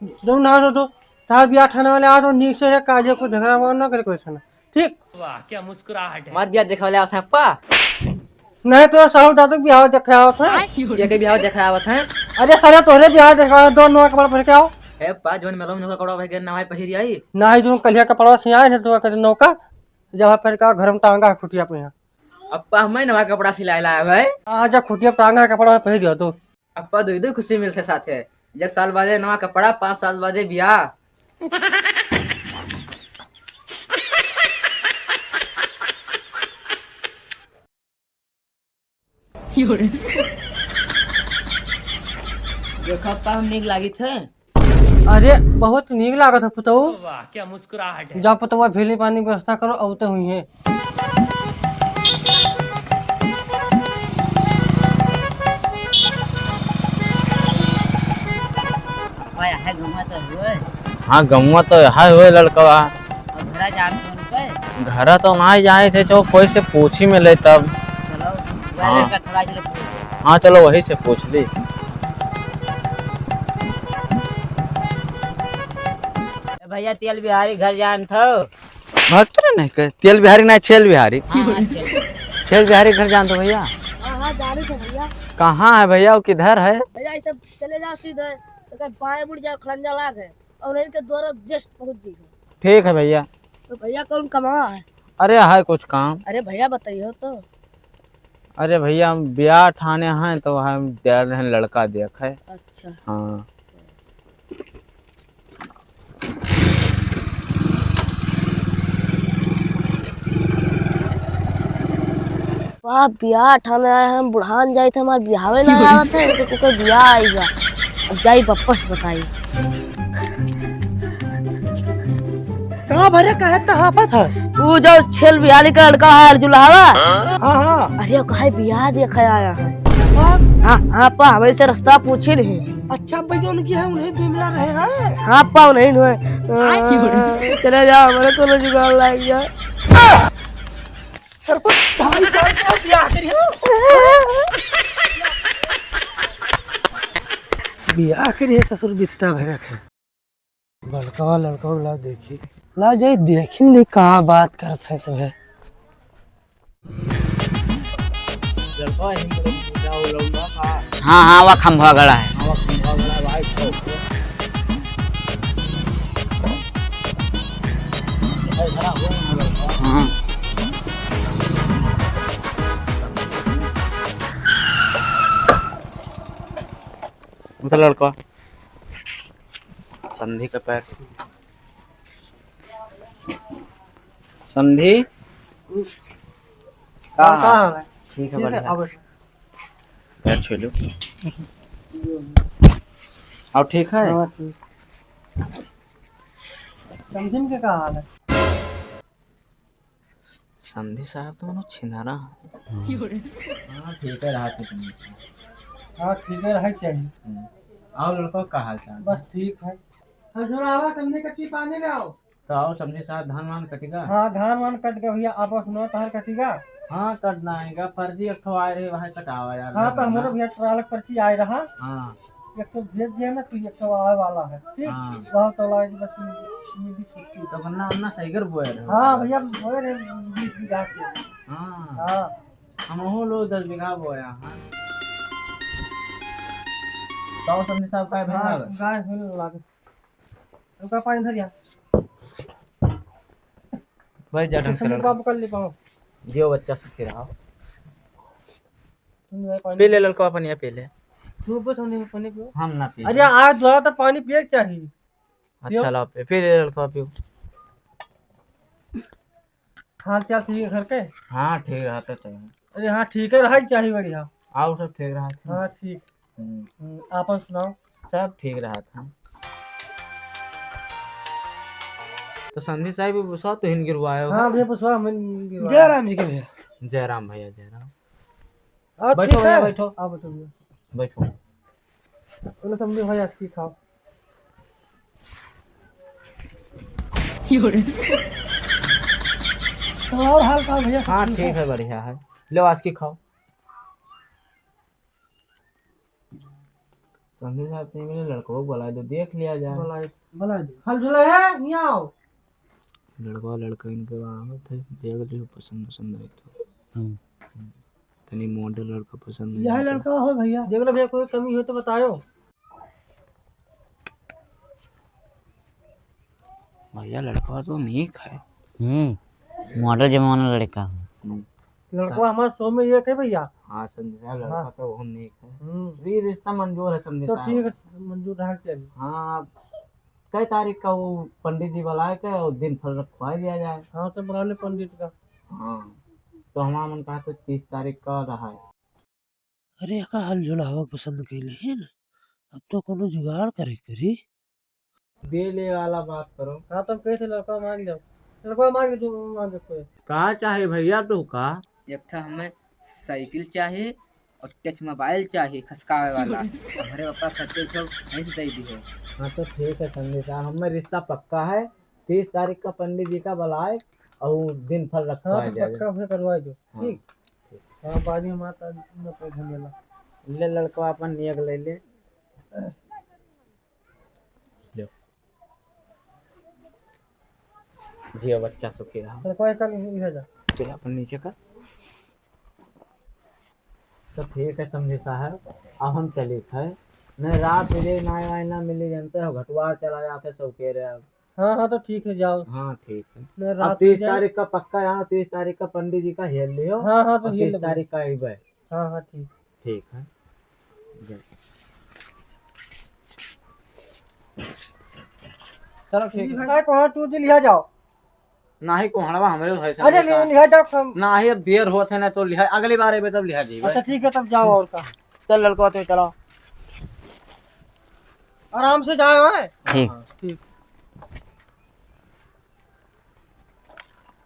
तुम ना तो तार ब्याह ठाने वाले आ तो नीक से काजे को झगड़ा वगड़ा ना करे कोई सन ठीक। वाह क्या मुस्कुराहट है। मत बिया देखा वाले आवत है अप्पा। नहीं तो साहू दादू ब्याह देखा आओ था। ये के बियाह देखा आवत है। अरे सारे तोहरे ब्याह देखा दो नवा कपड़ा पहन के आओ। ए अप्पा जोन मेलो में कपड़ा भाई के नवाई पहिरी आई। ना ही जो कलिया कपड़ा से आए तो कहते नौका जहाँ पर का घर में टांगा खुटिया पे यहाँ। अप्पा हमें नवा कपड़ा सिलाई लाया भाई। आज खुटिया टांगा कपड़ा पहन दिया तो। अप्पा दो दो खुशी मिलते साथे। एक साल बाद नवा कपड़ा 5 साल बाद बियाह। देखो अप्पा हम नीक लागी थे। अरे बहुत नीक लागत है पुतहु। वाह क्या मुस्कुराहट है। जा पुतहुआ भेली पानी व्यवस्था करो औते हुई है। हाँ गमुआ तो यहाँ हुए लड़कवा। घरा जान फोन पे घर तो ना जाए थे जो कोई से पूछ ही मिले तब। चलो हाँ। का थोड़ा चलो पूछो। हाँ चलो वही से पूछ ली। भैया तेल बिहारी घर जान थो। भक्त नहीं कर तेल बिहारी नहीं छेल बिहारी। छेल बिहारी घर जान तो भैया। हाँ जाने थे भैया। कहाँ है भैया वो किधर है। भैया ये सब चले जाओ सीधे तो बाएं मुड़ जाओ खड़ंजा लाग है और इनके द्वारा जस्ट पहुंच गई हो। ठीक है भैया। तो भैया कौन कमा है। अरे है कुछ काम। अरे भैया बताइए तो। अरे भैया हम ब्याह ठाने हैं तो हम दे रहे हैं लड़का देखे। अच्छा हाँ वाह ब्याह ठाने आए हम बुढ़ान जाए थे हमारे ब्याहवे ना आवत है तो कोई ब्याह आएगा अब जाई वापस बताई। कहाँ भरे कहे कहाँ पर था। वो जो छेल बिहारी का लड़का है अर्जुलावा। हाँ हाँ। अरे कहे ब्याह देखे आया है। हाँ हाँ हाँ पा हमें से रास्ता पूछे नहीं। अच्छा भाई जो उनकी है उन्हें तो मिला रहे हैं। हाँ पाओ नहीं हुए चले जाओ हमारे को जुगाड़ लग गया। सरपंच 2.5 साल का ब्याह करियो। ब्याह करिए ससुर बित्ता भरक है। लड़का लड़का ला देखी ला जाए देखी नहीं कहाँ बात करते हैं सब है। हाँ हाँ वह खंभा गड़ा है। हाँ मतलब लड़का संधि का पैर संधि कहाँ है। ठीक है ठीक है बढ़िया अब पैर छू लो। अब ठीक है। हाँ, ठीक। समझिन के कहाँ हाल है। संधि साहब तो मनो छिंदारा। हाँ ठीक है रहा तुम। हाँ ठीक है रहा चाहिए। आओ लड़का का हाल चाल। बस ठीक है। आवा समझे कच्ची पानी ले आओ। तो आओ समझे साहब धान वान कटेगा। हाँ धान वान कट गया भैया आप सुनो तार कटेगा। हाँ कटना है फर्जी एक आए रहे वहाँ कटावा यार। हाँ तो हमारा भैया ट्राल पर्ची आए रहा। हाँ एक तो भेज दिया ना तो एक तो आए वाला है ठीक। हाँ। वहाँ तो लाए बस मिली छुट्टी। तो वरना वरना सही कर बोए रहे। हाँ भैया बोए रहे 20 बीघा के। हाँ हाँ हम लोग 10 बीघा बोया। हाँ तो समझे साहब का हाँ भेजा गाय होने लगे उनका पानी धरिया। भाई जा ढंग से लड़का बाबू कर ले पाओ। जियो बच्चा से फिर आओ पानी पी ले लड़का अपन ये पी ले। तू बस हमने पानी पियो। हम ना पी। अरे आज द्वारा तो पानी पिए के चाहिए। अच्छा ला पी ले लड़का पियो। हाल चाल ठीक है घर के। हाँ ठीक रहा तो चाहिए। अरे हाँ ठीक है रहा चाहिए बढ़िया। आओ सब ठीक रहा था। हाँ ठीक। आपन सुनाओ। सब ठीक रहा था। तो संधि साहब भी बुसा तो हिन गिरवाए हो। हाँ भैया पुष्पा हम जय राम जी के भैया। जयराम भैया जयराम। और बैठो ठीक भैया है बैठो। आप बैठो भैया। बैठो। बोलो समझे भैया की खाओ। तो और हाल का भैया। हाँ ठीक है बढ़िया है। लो आज की खाओ। संजय साहब ने मेरे लड़कों को बुलाया तो देख लिया जाए। भला दे हल झूला है नहीं आओ। लड़का लड़का इनके वहाँ थे, देख लियो पसंद पसंद है तो तनी मॉडल लड़का पसंद यह है लड़का हो भैया, देख लो भैया, कोई कमी हो तो बताओ। भैया लड़का तो नीक है। मॉडल जमाना लड़का हूँ। लड़का हमारे 100 में एक है भैया। हाँ संजय साहब लड़का हाँ। तो बहुत नीक है। ये रिश्ता मंजूर है संजय तो साहब। ठीक है, मंजूर रहा चाहिए। हाँ कई तारीख का वो पंडित जी बुलाए के और दिन फल रखवा दिया जाए। हाँ तो बुला ले पंडित का। हाँ तो हमारा मन कहा तो 30 तारीख का रहा है। अरे का हल झूला हवा पसंद कैले है ना, अब तो कोनो जुगाड़ करे पड़ी। दे ले वाला बात करो। हाँ तो कैसे लड़का मांग जाओ, लड़का मांग जो मांग कोई। कहा चाहे भैया तू का? एक ठा हमें साइकिल चाहिए और टच मोबाइल चाहिए खसकावे वाला। हमारे पापा खातिर सब यहीं से दे दी है। हाँ तो ठीक है संजय साहब, हमें रिश्ता पक्का है। 30 तारीख का पंडित जी का बुलाए और दिन फल रखवा हाँ दिया तो जाए। पक्का फिर करवा दो। हाँ। ठीक। हाँ बाद में माता न पे झमेला। ले लड़का अपन नियक ले ले। जिया बच्चा सुखी रहा। लड़का का इधर जा। चल अपन नीचे कर। तो ठीक है समझे साहब, अब हम चले थे न रात मिले ना मिले, जानते हो घटवार चला जाते सब कह रहे अब। हाँ हाँ तो ठीक है जाओ। हाँ ठीक है। मैं अब रात 30 में तारीख का पक्का, यहाँ 30 तारीख का पंडित जी का हेल लियो। हाँ हाँ तो और ये 30 तारीख का ही भाई। हाँ हाँ ठीक। ठीक है। चलो ठीक है। कहाँ टूर जी लिया जाओ। ना ही कोहड़वा हमारे है अरे लिया जाओ। ना ही अब देर होते है ना तो लिहा अगली बार तब लिहा जी। अच्छा ठीक है तब जाओ। और का चल लड़का तो चलो आराम से जाओ है। ठीक। ठीक।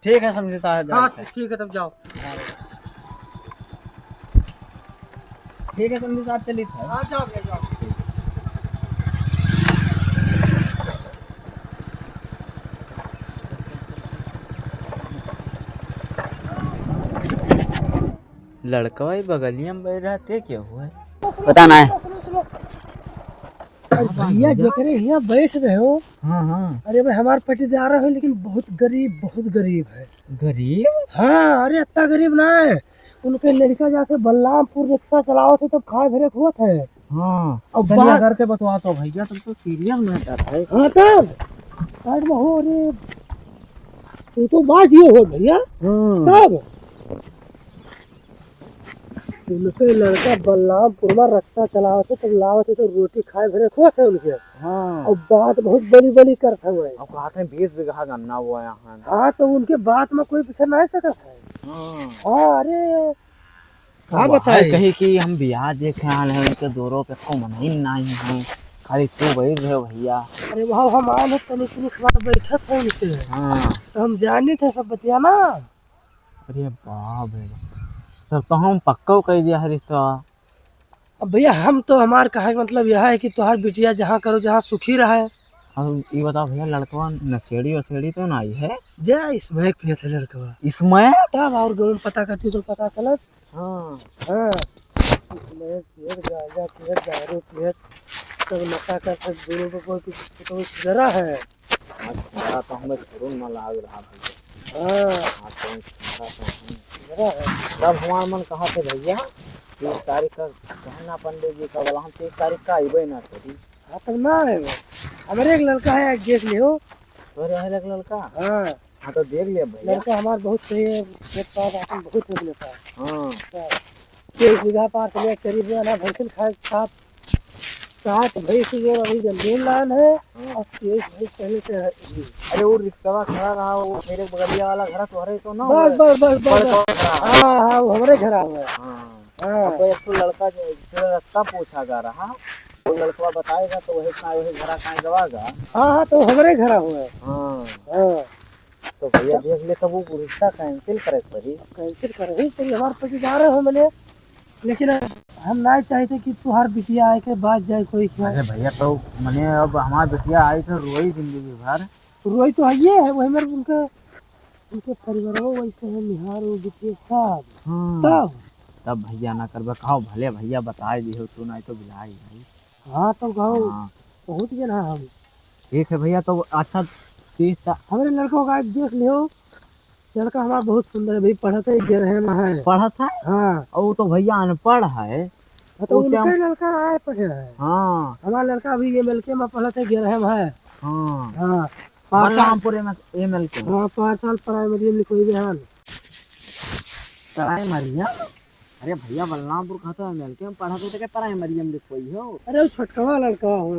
ठीक है समझे साहब। हाँ ठीक है तब जाओ। ठीक है समझे साहब चलिए था। हाँ जाओ भैया जाओ। लड़का भाई बगलिया में बैठ रहा थे, क्या हुआ है? पता ना है। भैया जकरे यहाँ बैठ रहे हो। हाँ हाँ। अरे भाई हमारे पटीदार है लेकिन बहुत गरीब है। गरीब? हाँ अरे इतना गरीब ना है। उनके लड़का जाके बलरामपुर रिक्शा चलाओ थे तब खाए भरे हुआ थे। हाँ अब चलिए घर के बतवा तो भैया, तुम तो सीरियस मैटर है। हाँ तब साइड में हो। अरे तू तो बाज ये हो भैया। तब उनके लड़का बलरामपुर में रिक्शा चलाओ थे तब लाओ थे तो रोटी खाए भरे हुआ थे उनके। हाँ और बात बहुत बड़ी करते हुए। अब कहते हैं 20 बीघा गन्ना हुआ यहाँ। हाँ तो उनके बात में कोई पीछे नहीं सकता है। हाँ हाँ अरे हाँ बताए बताइए। कही कि हम बिहार देखे आए हैं, उनके दोनों पे को मन ही नहीं है, खाली तू बैठ रहे हो भैया। अरे वहाँ हम आए तनी बार बैठे थे उनसे हाँ तो हम जाने थे सब बतिया ना। अरे बाप रे, तब तो हम पक्का कह दिया है रिश्ता। अब भैया हम तो हमारे कहे मतलब यह है कि तुम्हार बिटिया जहाँ करो जहाँ सुखी रहे। अब ये बताओ भैया लड़का नशेड़ी वसेड़ी तो नहीं है? जा इसमें पिए थे लड़का इसमें तब और गाँव में पता करती तो पता चलत। हाँ हाँ इसमें पिए गांजा पिए दारू पिए सब नशा कर दोनों को कोई जरा है। आज तो हमें जरूर न लाग रहा भैया। हाँ आज तो जरा है। तब हमारा मन कहा थे भैया 30 तारीख का कहना पंडित जी का, बोला हम 30 तारीख का आइबे ना करी। हाँ तब ना है हमारे एक लड़का है देख लियो। तो रहे एक लड़का। हाँ हाँ तो देख लिया भैया। लड़का हमारे बहुत सही है, खेत पार राशन बहुत हो लेता है। हाँ 1 बीघा पार चलिए चरी ना भैंसन खाए 7 भैंस जो अभी जमीन लान है और 23 भैंस पहले से है। अरे वो रिक्शा खड़ा रहा, वो मेरे बगलिया वाला घर तुम्हारे तो ना बस हाँ हाँ वो हमारे घर हुआ है। हाँ तो एक तो लड़का जो रास्ता पूछा जा रहा, वो लड़का बताएगा तो वही घर कहाँ गवागा। हाँ हाँ तो हमारे घर हुआ है। हाँ हाँ तो भैया देख ले, तो वो रिश्ता कैंसिल करे पड़ी। कैंसिल कर रही तेरी हमारे पटीदार हो मैंने, लेकिन हम नहीं चाहते कि तुहार बिटिया आए के बाद जाए कोई क्या। अरे भैया तो मैंने अब हमारी बेटिया आई तो रोई जिंदगी भर। रोई तो ये है वही मेरे उनके परिवार वैसे है निहार वो बिटिया सब। तब तब भैया ना करबे, कहो भले भैया बताए दी हो तू, नहीं तो बुलाई भाई। हाँ तो गाँव हाँ पहुँच गए ना हम। ठीक है भैया। तो अच्छा 30 हमारे लड़कों का एक देख लियो, लड़का हमारा बहुत सुंदर है भाई, पढ़ा था 11 में है। पढ़ा था हाँ और वो तो भैया अनपढ़ है। तो वो क्या- उनका लड़का आए पढ़े है। हाँ हमारा लड़का अभी ये मिलके में पढ़ा था 11 में है। हाँ हाँ 5 साल, बलरामपुर ML के हाँ 5 साल प्राइमरी में लिखोई बिहान। प्राइमरिया। अरे भैया बलरामपुर कहा था ML के में पढ़ा तो क्या प्राइमरिया में लिखवाई हो। अरे वो छोटकवा लड़का हो।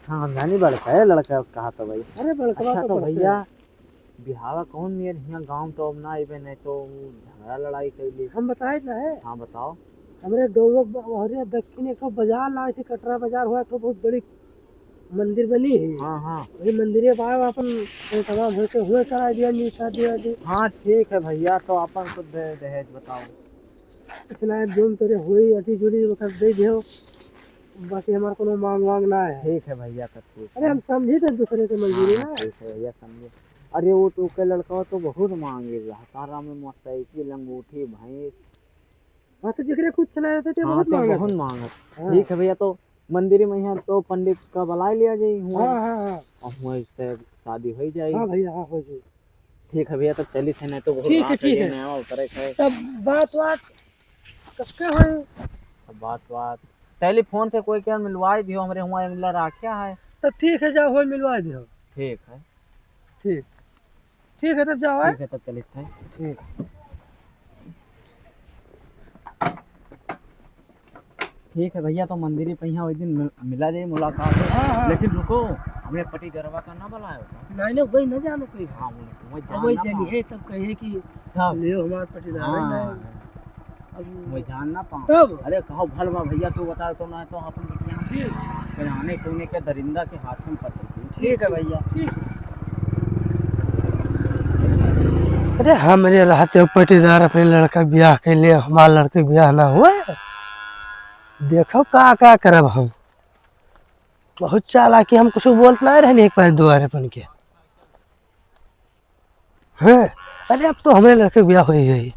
हाँ जानी बड़का है लड़का कहा था भाई। अरे बड़कवा अच्छा तो तो पढ़ते भैया हैं। बिहावा कौन नियर यहाँ गांव तो अब ना आइबे नहीं तो झगड़ा लड़ाई कैली। हम बताए ना है, हाँ बताओ। हमारे डोंगो दक्षिण एक बाजार लाए थे, कटरा बाजार हुआ तो बहुत बड़ी मंदिर बनी है। हाँ हाँ वही मंदिर बाहर अपन तमाम होते हुए करा दिया जी शादी वादी। हाँ ठीक है भैया। तो अपन को दहेज बताओ। इतना जोम तेरे हुई अति जुड़ी वक्त दे दियो, बस ये हमारे को मांग वांग ना है। ठीक है भैया तो ठीक अरे हम समझे थे दूसरे के मंजूरी हाँ, ना। ठीक है भैया समझे। अरे वो तो के लड़का तो बहुत मांगे सारा में मोटरसाइकिल अंगूठी भैंस। हाँ तो जिक्र कुछ नहीं रहते थे, हाँ बहुत तो मांगा बहुत था। मांगत। हाँ। ठीक है भैया। तो मंदिर में यहाँ तो पंडित का बुला लिया जाए हाँ हाँ हाँ और हुआ इससे शादी हो जाएगी। हाँ भैया हाँ हो जी। ठीक है भैया। तो चली थे नहीं तो बहुत ठीक है, रात ठीक ये है। नया उतरे है। तब बात कब हुई? अब बात टेलीफोन से कोई क्या मिलवा दियो हमारे हुआ अगला राखिया है। तब ठीक है, जाओ हो मिलवा दियो। ठीक है ठीक ठीक है, तब जाओ। ठीक है। तब चली थे। ठीक। ठीक है भैया। तो मंदिर पे यहाँ एक दिन मिला जाए मुलाकात हो। हाँ, हाँ। लेकिन रुको हमें पटी गरबा का ना बुलाया होता। नहीं नहीं वही न जानो कोई। हाँ वही चली है तब कहे कि लियो हमारे पटीदार है ना। अब मैं जान ना पाऊँ। तब अरे कहो भल बा भैया तू बता तो ना तो अपन बिटिया आने कोने के दरिंदा के हाथ में पड़ गई। ठीक है भैया। अरे हमारे रहते हो पटीदार अपने लड़का ब्याह के लिए, हमारा लड़के ब्याह ना हुआ। देखो का करब हम, बहुत चालाकी, हम कुछ बोलते ना रहने एक पास दुआरे बन के। हाँ अरे अब तो हमारे लड़के ब्याह हो गई।